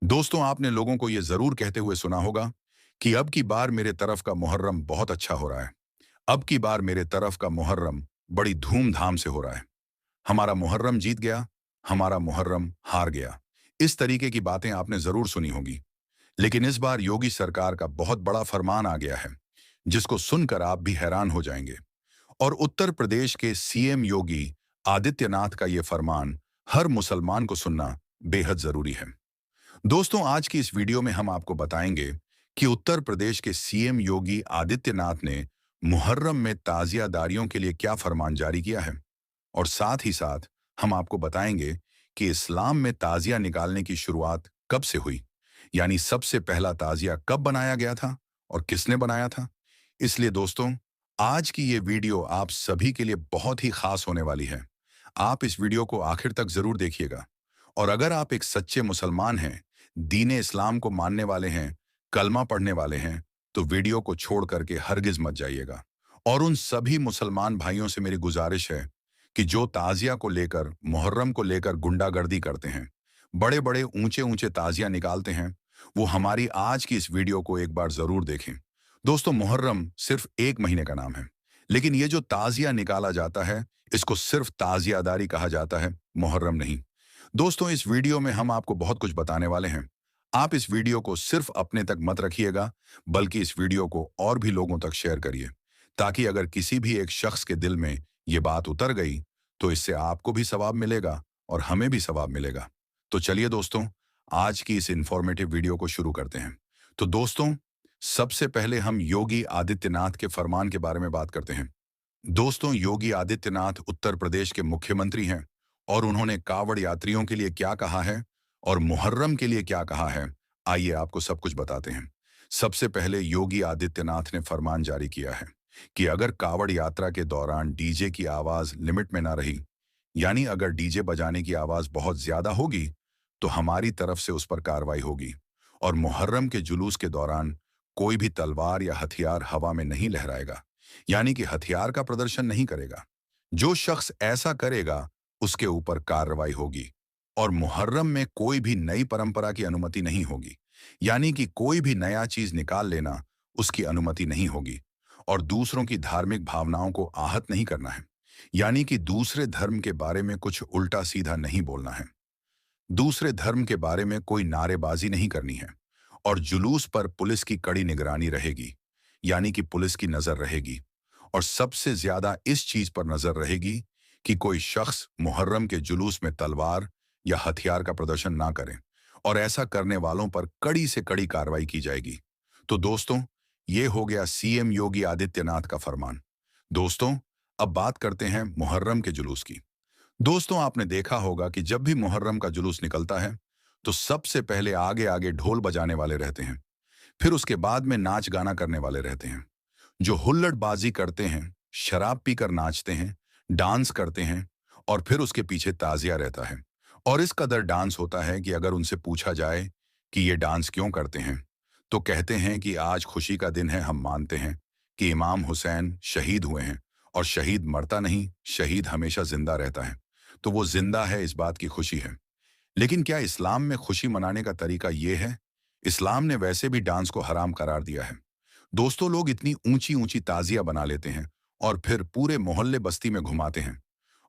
दोस्तों, आपने लोगों को यह जरूर कहते हुए सुना होगा कि अब की बार मेरे तरफ का मुहर्रम बहुत अच्छा हो रहा है। अब की बार मेरे तरफ का मुहर्रम बड़ी धूमधाम से हो रहा है। हमारा मुहर्रम जीत गया, हमारा मुहर्रम हार गया। इस तरीके की बातें आपने जरूर सुनी होगी। लेकिन इस बार योगी सरकार का बहुत बड़ा फरमान आ गया है, जिसको सुनकर आप भी हैरान हो जाएंगे। और उत्तर प्रदेश के सीएम योगी आदित्यनाथ का यह फरमान हर मुसलमान को सुनना बेहद जरूरी है। दोस्तों, आज की इस वीडियो में हम आपको बताएंगे कि उत्तर प्रदेश के सीएम योगी आदित्यनाथ ने मुहर्रम में ताजियादारियों के लिए क्या फरमान जारी किया है। और साथ ही साथ हम आपको बताएंगे कि इस्लाम में ताजिया निकालने की शुरुआत कब से हुई, यानी सबसे पहला ताजिया कब बनाया गया था और किसने बनाया था। इसलिए दोस्तों, आज की ये वीडियो आप सभी के लिए बहुत ही खास होने वाली है। आप इस वीडियो को आखिर तक जरूर देखिएगा। और अगर आप एक सच्चे मुसलमान हैं, दीने इस्लाम को मानने वाले हैं, कलमा पढ़ने वाले हैं, तो वीडियो को छोड़ करके हरगिज मत जाइएगा। और उन सभी मुसलमान भाइयों से मेरी गुजारिश है कि जो ताजिया को लेकर, मुहर्रम को लेकर गुंडागर्दी करते हैं, बड़े बड़े ऊंचे ऊंचे ताजिया निकालते हैं, वो हमारी आज की इस वीडियो को एक बार जरूर देखें। दोस्तों, मुहर्रम सिर्फ एक महीने का नाम है, लेकिन ये जो ताजिया निकाला जाता है, इसको सिर्फ ताजियादारी कहा जाता है, मुहर्रम नहीं। दोस्तों, इस वीडियो में हम आपको बहुत कुछ बताने वाले हैं। आप इस वीडियो को सिर्फ अपने तक मत रखिएगा, बल्कि इस वीडियो को और भी लोगों तक शेयर करिए, ताकि अगर किसी भी एक शख्स के दिल में ये बात उतर गई, तो इससे आपको भी सवाब मिलेगा और हमें भी सवाब मिलेगा। तो चलिए दोस्तों, आज की इस इंफॉर्मेटिव वीडियो को शुरू करते हैं। तो दोस्तों, सबसे पहले हम योगी आदित्यनाथ के फरमान के बारे में बात करते हैं। दोस्तों, योगी आदित्यनाथ उत्तर प्रदेश के मुख्यमंत्री हैं और उन्होंने कावड़ यात्रियों के लिए क्या कहा है और मुहर्रम के लिए क्या कहा है, आइए आपको सब कुछ बताते हैं। सबसे पहले योगी आदित्यनाथ ने फरमान जारी किया है कि अगर कावड़ यात्रा के दौरान डीजे की आवाज लिमिट में ना रही, यानी अगर डीजे बजाने की आवाज बहुत ज्यादा होगी, तो हमारी तरफ से उस पर कार्रवाई होगी। और मुहर्रम के जुलूस के दौरान कोई भी तलवार या हथियार हवा में नहीं लहराएगा, यानी कि हथियार का प्रदर्शन नहीं करेगा। जो शख्स ऐसा करेगा, उसके ऊपर कार्रवाई होगी। और मुहर्रम में कोई भी नई परंपरा की अनुमति नहीं होगी, यानी कि कोई भी नया चीज निकाल लेना, उसकी अनुमति नहीं होगी। और दूसरों की धार्मिक भावनाओं को आहत नहीं करना है, यानी कि दूसरे धर्म के बारे में कुछ उल्टा सीधा नहीं बोलना है। दूसरे धर्म के बारे में कोई नारेबाजी नहीं करनी है। और जुलूस पर पुलिस की कड़ी निगरानी रहेगी, यानी कि पुलिस की नजर रहेगी। और सबसे ज्यादा इस चीज पर नजर रहेगी कि कोई शख्स मुहर्रम के जुलूस में तलवार या हथियार का प्रदर्शन ना करे, और ऐसा करने वालों पर कड़ी से कड़ी कार्रवाई की जाएगी। तो दोस्तों, ये हो गया सीएम योगी आदित्यनाथ का फरमान। दोस्तों, अब बात करते हैं मुहर्रम के जुलूस की। दोस्तों, आपने देखा होगा कि जब भी मुहर्रम का जुलूस निकलता है, तो सबसे पहले आगे आगे ढोल बजाने वाले रहते हैं। फिर उसके बाद में नाच गाना करने वाले रहते हैं, जो हुल्लड़बाजी करते हैं, शराब पीकर नाचते हैं, डांस करते हैं। और फिर उसके पीछे ताजिया रहता है। और इस कदर डांस होता है कि अगर उनसे पूछा जाए कि ये डांस क्यों करते हैं, तो कहते हैं कि आज खुशी का दिन है, हम मानते हैं कि इमाम हुसैन शहीद हुए हैं, और शहीद मरता नहीं, शहीद हमेशा जिंदा रहता है। तो वो जिंदा है, इस बात की खुशी है। लेकिन क्या इस्लाम में खुशी मनाने का तरीका ये है? इस्लाम ने वैसे भी डांस को हराम करार दिया है। दोस्तों, लोग इतनी ऊंची ऊंची ताजिया बना लेते हैं और फिर पूरे मोहल्ले बस्ती में घुमाते हैं।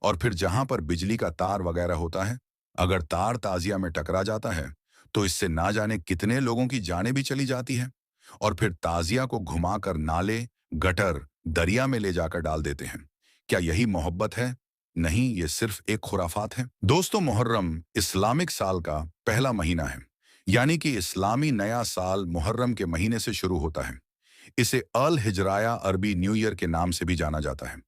और फिर जहां पर बिजली का तार वगैरह होता है, अगर तार ताजिया में टकरा जाता है, तो इससे ना जाने कितने लोगों की जानें भी चली जाती है। और फिर ताजिया को घुमाकर नाले, गटर, दरिया में ले जाकर डाल देते हैं। क्या यही मोहब्बत है? नहीं, ये सिर्फ एक खुराफात है। दोस्तों, मुहर्रम इस्लामिक साल का पहला महीना है, यानी कि इस्लामी नया साल मुहर्रम के महीने से शुरू होता है। इसे अल हिजराया अरबी न्यू ईयर के नाम से भी जाना जाता है।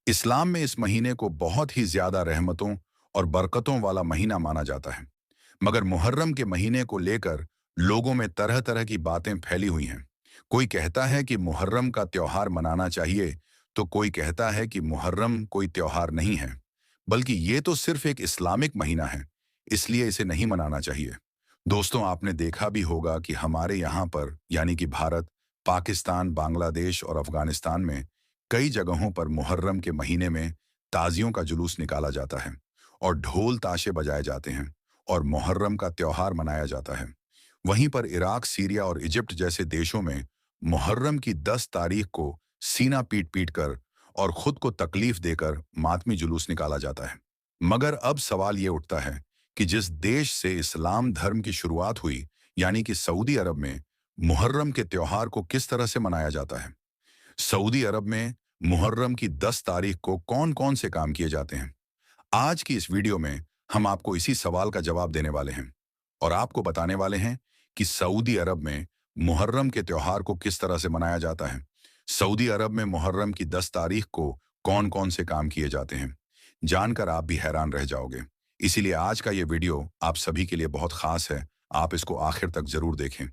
इस्लाम में इस महीने को बहुत ही ज्यादा रहमतों और बरकतों वाला महीना माना जाता है। मगर मुहर्रम के महीने को लेकर लोगों में तरह तरह की बातें फैली हुई हैं। कोई कहता है कि मुहर्रम का त्योहार मनाना चाहिए, तो कोई कहता है कि मुहर्रम कोई त्योहार नहीं है, बल्कि ये तो सिर्फ एक इस्लामिक महीना है, इसलिए इसे नहीं मनाना चाहिए। दोस्तों, आपने देखा भी होगा कि हमारे यहाँ पर, यानी कि भारत, पाकिस्तान, बांग्लादेश और अफगानिस्तान में कई जगहों पर मुहर्रम के महीने में ताजियों का जुलूस निकाला जाता है और ढोल ताशे बजाए जाते हैं और मुहर्रम का त्योहार मनाया जाता है। वहीं पर इराक, सीरिया और इजिप्ट जैसे देशों में मुहर्रम की 10 तारीख को सीना पीट पीट कर और खुद को तकलीफ देकर मातमी जुलूस निकाला जाता है। मगर अब सवाल ये उठता है कि जिस देश से इस्लाम धर्म की शुरुआत हुई, यानी कि सऊदी अरब में, मुहर्रम के त्योहार को किस तरह से मनाया जाता है? सऊदी अरब में मुहर्रम की 10 तारीख को कौन-कौन से काम किए जाते हैं? आज की इस वीडियो में हम आपको इसी सवाल का जवाब देने वाले हैं और आपको बताने वाले हैं कि सऊदी अरब में मुहर्रम के त्योहार को किस तरह से मनाया जाता है। सऊदी अरब में मुहर्रम की 10 तारीख को कौन-कौन से काम किए जाते हैं। जानकर आप भी हैरान रह जाओगे। इसीलिए आज का ये वीडियो आप सभी के लिए बहुत खास है। आप इसको आखिर तक जरूर देखें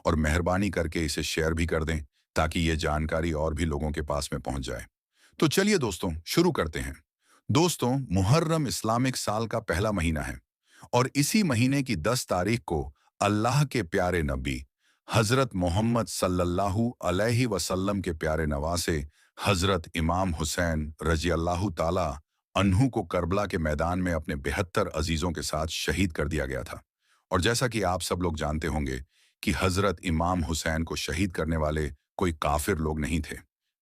और मेहरबानी करके इसे शेयर भी कर दें ताकि ये जानकारी और भी लोगों के पास में पहुंच जाए। तो चलिए दोस्तों, शुरू करते हैं। दोस्तों, मुहर्रम इस्लामिक साल का पहला महीना है और इसी महीने की 10 तारीख को अल्लाह के प्यारे नबी हजरत मोहम्मद सल्लल्लाहु अलैहि वसल्लम के प्यारे नवासे हजरत इमाम हुसैन रजी अल्लाह ताला अन्हु को करबला के मैदान में अपने 72 अजीजों के साथ शहीद कर दिया गया था। और जैसा कि आप सब लोग जानते होंगे कि हजरत इमाम हुसैन को शहीद करने वाले कोई काफिर लोग नहीं थे,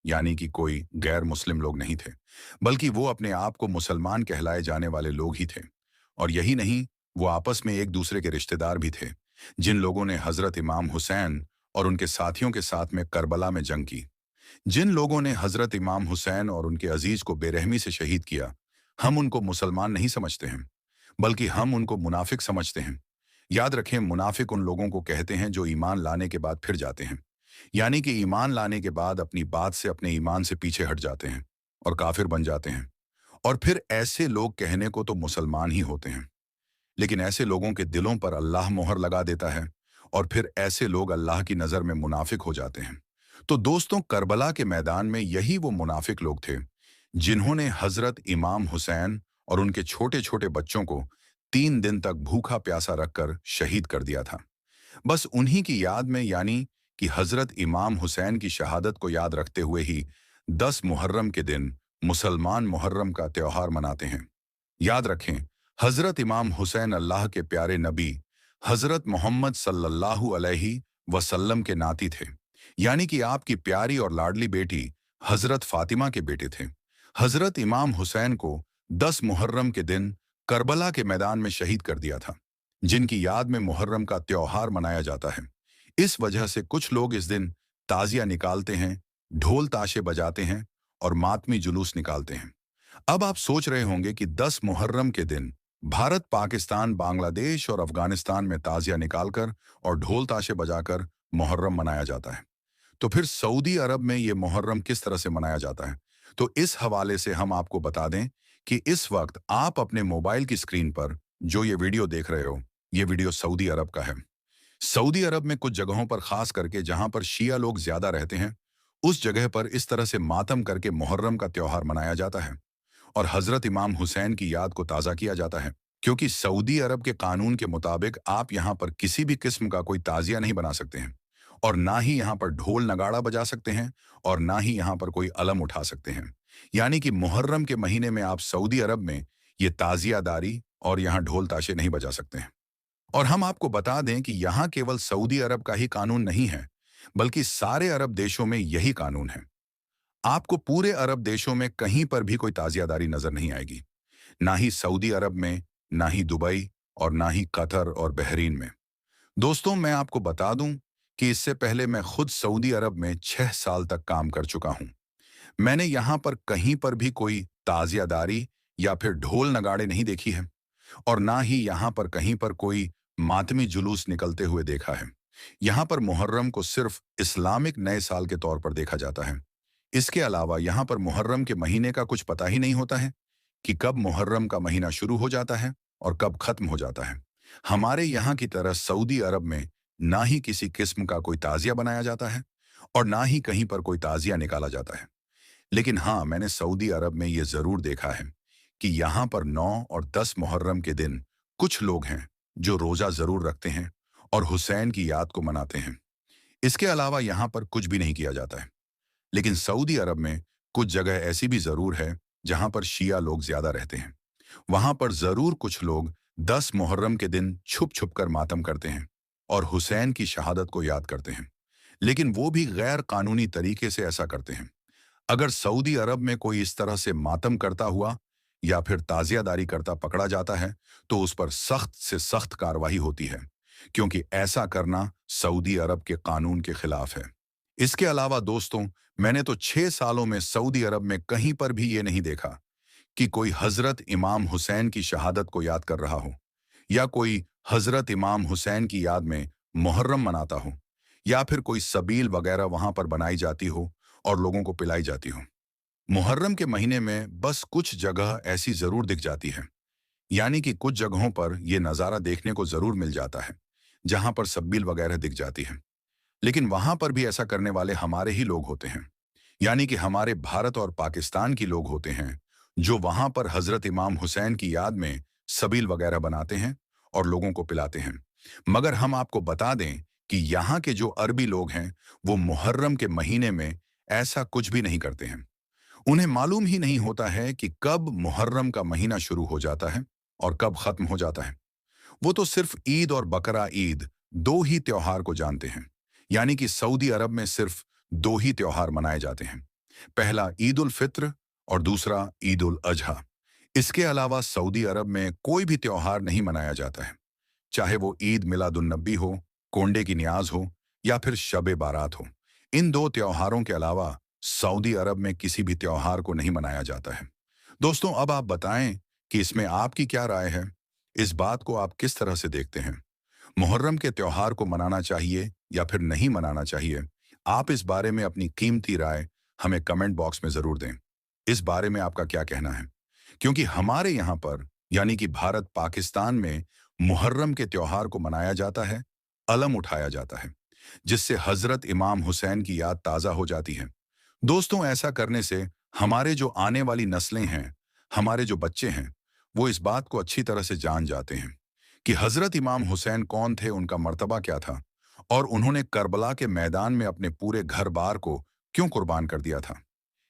यानी कि कोई गैर मुस्लिम लोग नहीं थे, बल्कि वो अपने आप को मुसलमान कहलाए जाने वाले लोग ही थे। और यही नहीं, वो आपस में एक दूसरे के रिश्तेदार भी थे, जिन लोगों ने हजरत इमाम हुसैन और उनके साथियों के साथ में करबला में जंग की। जिन लोगों ने हजरत इमाम हुसैन और उनके अजीज को बेरहमी से शहीद किया, हम उनको मुसलमान नहीं समझते हैं, बल्कि हम उनको मुनाफिक समझते हैं। याद रखें, मुनाफिक उन लोगों को कहते हैं जो ईमान लाने के बाद फिर जाते हैं, यानी कि ईमान लाने के बाद अपनी बात से, अपने ईमान से पीछे हट जाते हैं और काफिर बन जाते हैं। और फिर ऐसे लोग कहने को तो मुसलमान ही होते हैं, लेकिन ऐसे लोगों के दिलों पर अल्लाह मोहर लगा देता है और फिर ऐसे लोग अल्लाह की नज़र में मुनाफिक हो जाते हैं। तो दोस्तों, करबला के मैदान में यही वो मुनाफिक लोग थे जिन्होंने हजरत इमाम हुसैन और उनके छोटे छोटे बच्चों को 3 दिन तक भूखा प्यासा रखकर शहीद कर दिया था। बस उन्हीं की याद में, यानी कि हजरत इमाम हुसैन की शहादत को याद रखते हुए ही 10 मुहर्रम के दिन मुसलमान मुहर्रम का त्योहार मनाते हैं। याद रखें, हजरत इमाम हुसैन अल्लाह के प्यारे नबी हजरत मोहम्मद सल्लल्लाहु अलैहि वसल्लम के नाती थे, यानी कि आपकी प्यारी और लाडली बेटी हजरत फातिमा के बेटे थे। हजरत इमाम हुसैन को 10 मुहर्रम के दिन करबला के मैदान में शहीद कर दिया था, जिनकी याद में मुहर्रम का त्योहार मनाया जाता है। इस वजह से कुछ लोग इस दिन ताजिया निकालते हैं, ढोल ताशे बजाते हैं और मातमी जुलूस निकालते हैं। अब आप सोच रहे होंगे कि 10 मुहर्रम के दिन भारत, पाकिस्तान, बांग्लादेश और अफगानिस्तान में ताजिया निकालकर और ढोल ताशे बजाकर मुहर्रम मनाया जाता है, तो फिर सऊदी अरब में ये मुहर्रम किस तरह से मनाया जाता है? तो इस हवाले से हम आपको बता दें कि इस वक्त आप अपने मोबाइल की स्क्रीन पर जो ये वीडियो देख रहे हो, ये वीडियो सऊदी अरब का है। सऊदी अरब में कुछ जगहों पर, खास करके जहां पर शिया लोग ज्यादा रहते हैं, उस जगह पर इस तरह से मातम करके मुहर्रम का त्योहार मनाया जाता है और हजरत इमाम हुसैन की याद को ताज़ा किया जाता है। क्योंकि सऊदी अरब के कानून के मुताबिक आप यहाँ पर किसी भी किस्म का कोई ताजिया नहीं बना सकते हैं और ना ही यहाँ पर ढोल नगाड़ा बजा सकते हैं और ना ही यहाँ पर कोई अलम उठा सकते हैं। यानी कि मुहर्रम के महीने में आप सऊदी अरब में ये ताजियादारी और यहाँ ढोल ताशे नहीं बजा सकते हैं। और हम आपको बता दें कि यहाँ केवल सऊदी अरब का ही कानून नहीं है, बल्कि सारे अरब देशों में यही कानून है। आपको पूरे अरब देशों में कहीं पर भी कोई ताजियादारी नजर नहीं आएगी, ना ही सऊदी अरब में, ना ही दुबई और ना ही कतर और बहरीन में। दोस्तों, मैं आपको बता दूं कि इससे पहले मैं खुद सऊदी अरब में 6 साल तक काम कर चुका हूं। मैंने यहाँ पर कहीं पर भी कोई ताजियादारी या फिर ढोल नगाड़े नहीं देखी है और ना ही यहाँ पर कहीं पर कोई मातमी जुलूस निकलते हुए देखा है। यहाँ पर मुहर्रम को सिर्फ इस्लामिक नए साल के तौर पर देखा जाता है। इसके अलावा यहाँ पर मुहर्रम के महीने का कुछ पता ही नहीं होता है कि कब मुहर्रम का महीना शुरू हो जाता है और कब खत्म हो जाता है। हमारे यहाँ की तरह सऊदी अरब में ना ही किसी किस्म का कोई ताजिया बनाया जाता है और ना ही कहीं पर कोई ताजिया निकाला जाता है। लेकिन हाँ, मैंने सऊदी अरब में ये जरूर देखा है कि यहाँ पर 9 और 10 मुहर्रम के दिन कुछ लोग हैं जो रोजा जरूर रखते हैं और हुसैन की याद को मनाते हैं। इसके अलावा यहाँ पर कुछ भी नहीं किया जाता है। लेकिन सऊदी अरब में कुछ जगह ऐसी भी जरूर है जहाँ पर शिया लोग ज्यादा रहते हैं। वहां पर जरूर कुछ लोग 10 मुहर्रम के दिन छुप छुप कर मातम करते हैं। और हुसैन की शहादत को याद करते हैं, लेकिन वो भी गैर कानूनी तरीके से ऐसा करते हैं। अगर सऊदी अरब में कोई इस तरह से मातम करता हुआ या फिर ताजियादारी करता पकड़ा जाता है, तो उस पर सख्त से सख्त कार्रवाई होती है, क्योंकि ऐसा करना सऊदी अरब के कानून के खिलाफ है। इसके अलावा दोस्तों, मैंने तो 6 सालों में सऊदी अरब में कहीं पर भी ये नहीं देखा कि कोई हजरत इमाम हुसैन की शहादत को याद कर रहा हो, या कोई हजरत इमाम हुसैन की याद में मुहर्रम मनाता हो, या फिर कोई सबील वगैरह वहां पर बनाई जाती हो और लोगों को पिलाई जाती हो। मुहर्रम के महीने में बस कुछ जगह ऐसी जरूर दिख जाती है, यानी कि कुछ जगहों पर यह नज़ारा देखने को जरूर मिल जाता है, जहां पर सबील वगैरह दिख जाती है। लेकिन वहां पर भी ऐसा करने वाले हमारे ही लोग होते हैं, यानी कि हमारे भारत और पाकिस्तान की लोग होते हैं, जो वहां पर हजरत इमाम हुसैन की याद में सबील वगैरह बनाते हैं और लोगों को पिलाते हैं। मगर हम आपको बता दें कि यहाँ के जो अरबी लोग हैं, वो मुहर्रम के महीने में ऐसा कुछ भी नहीं करते हैं। उन्हें मालूम ही नहीं होता है कि कब मुहर्रम का महीना शुरू हो जाता है और कब खत्म हो जाता है। वो तो सिर्फ ईद और बकरा ईद, दो ही त्योहार को जानते हैं। यानी कि सऊदी अरब में सिर्फ दो ही त्योहार मनाए जाते हैं, पहला ईद उल फित्र और दूसरा ईद उल अजहा। इसके अलावा सऊदी अरब में कोई भी त्योहार नहीं मनाया जाता है, चाहे वो ईद मिलादुन नबी हो, कोंडे की न्याज हो, या फिर शबे बारात हो। इन दो त्योहारों के अलावा सऊदी अरब में किसी भी त्योहार को नहीं मनाया जाता है। दोस्तों, अब आप बताएं कि इसमें आपकी क्या राय है? इस बात को आप किस तरह से देखते हैं? मुहर्रम के त्योहार को मनाना चाहिए या फिर नहीं मनाना चाहिए? आप इस बारे में अपनी कीमती राय हमें कमेंट बॉक्स में जरूर दें। इस बारे में आपका क्या कहना है? क्योंकि हमारे यहाँ पर, यानी कि भारत पाकिस्तान में, मुहर्रम के त्योहार को मनाया जाता है, अलम उठाया जाता है, जिससे हजरत इमाम हुसैन की याद ताज़ा हो जाती है। दोस्तों, ऐसा करने से हमारे जो आने वाली नस्लें हैं, हमारे जो बच्चे हैं, वो इस बात को अच्छी तरह से जान जाते हैं कि हजरत इमाम हुसैन कौन थे, उनका मर्तबा क्या था, और उन्होंने करबला के मैदान में अपने पूरे घर बार को क्यों कुर्बान कर दिया था।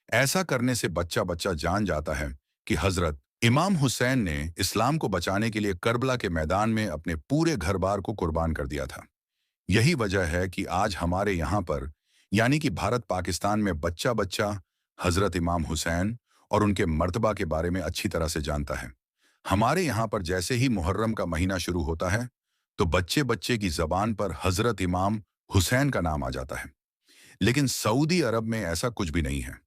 ऐसा करने से बच्चा बच्चा जान जाता है कि हजरत इमाम हुसैन ने इस्लाम को बचाने के लिए करबला के मैदान में अपने पूरे घर बार को कुर्बान कर दिया था। यही वजह है कि आज हमारे यहाँ पर, यानी कि भारत पाकिस्तान में, बच्चा बच्चा हजरत इमाम हुसैन और उनके मर्तबा के बारे में अच्छी तरह से जानता है। हमारे यहाँ पर जैसे ही मुहर्रम का महीना शुरू होता है, तो बच्चे बच्चे की जबान पर हजरत इमाम हुसैन का नाम आ जाता है। लेकिन सऊदी अरब में ऐसा कुछ भी नहीं है।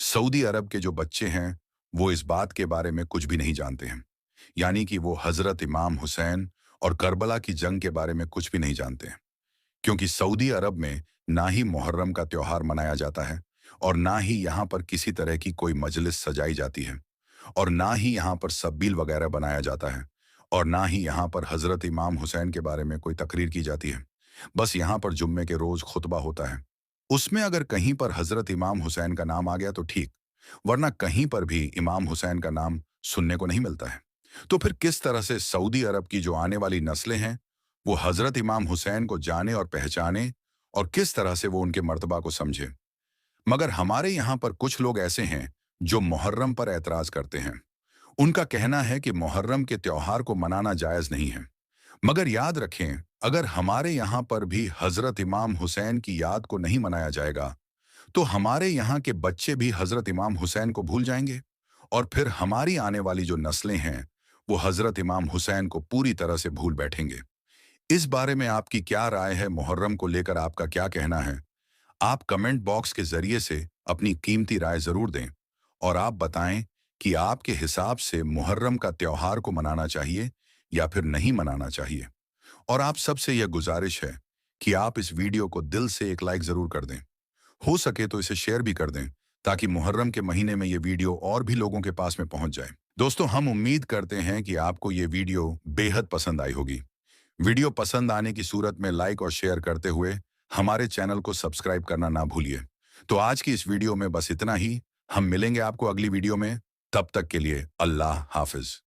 सऊदी अरब के जो बच्चे हैं, वो इस बात के बारे में कुछ भी नहीं जानते हैं, यानी कि वो हजरत इमाम हुसैन और करबला की जंग के बारे में कुछ भी नहीं जानते हैं। क्योंकि सऊदी अरब में ना ही मुहर्रम का त्योहार मनाया जाता है, और ना ही यहाँ पर किसी तरह की कोई मजलिस सजाई जाती है, और ना ही यहाँ पर सबील वगैरह बनाया जाता है, और ना ही यहाँ पर हजरत इमाम हुसैन के बारे में कोई तकरीर की जाती है। बस यहाँ पर जुम्मे के रोज खुतबा होता है। उसमें अगर कहीं पर हजरत इमाम हुसैन का नाम आ गया तो ठीक, वरना कहीं पर भी इमाम हुसैन का नाम सुनने को नहीं मिलता है। तो फिर किस तरह से सऊदी अरब की जो आने वाली नस्लें हैं, वो हजरत इमाम हुसैन को जाने और पहचाने, और किस तरह से वो उनके मर्तबा को समझे? मगर हमारे यहाँ पर कुछ लोग ऐसे हैं जो मुहर्रम पर एतराज करते हैं। उनका कहना है कि मुहर्रम के त्योहार को मनाना जायज नहीं है। मगर याद रखें, अगर हमारे यहाँ पर भी हजरत इमाम हुसैन की याद को नहीं मनाया जाएगा, तो हमारे यहाँ के बच्चे भी हजरत इमाम हुसैन को भूल जाएंगे, और फिर हमारी आने वाली जो नस्लें हैं, वो हजरत इमाम हुसैन को पूरी तरह से भूल बैठेंगे। इस बारे में आपकी क्या राय है? मुहर्रम को लेकर आपका क्या कहना है? आप कमेंट बॉक्स के जरिए से अपनी कीमती राय जरूर दें, और आप बताएं कि आपके हिसाब से मुहर्रम का त्योहार को मनाना चाहिए या फिर नहीं मनाना चाहिए। और आप सबसे यह गुजारिश है कि आप इस वीडियो को दिल से एक लाइक जरूर कर दें। हो सके तो इसे शेयर भी कर दें, ताकि मुहर्रम के महीने में ये वीडियो और भी लोगों के पास में पहुंच जाए। दोस्तों, हम उम्मीद करते हैं कि आपको ये वीडियो बेहद पसंद आई होगी। वीडियो पसंद आने की सूरत में लाइक और शेयर करते हुए हमारे चैनल को सब्सक्राइब करना ना भूलिए। तो आज की इस वीडियो में बस इतना ही। हम मिलेंगे आपको अगली वीडियो में। तब तक के लिए अल्लाह हाफिज।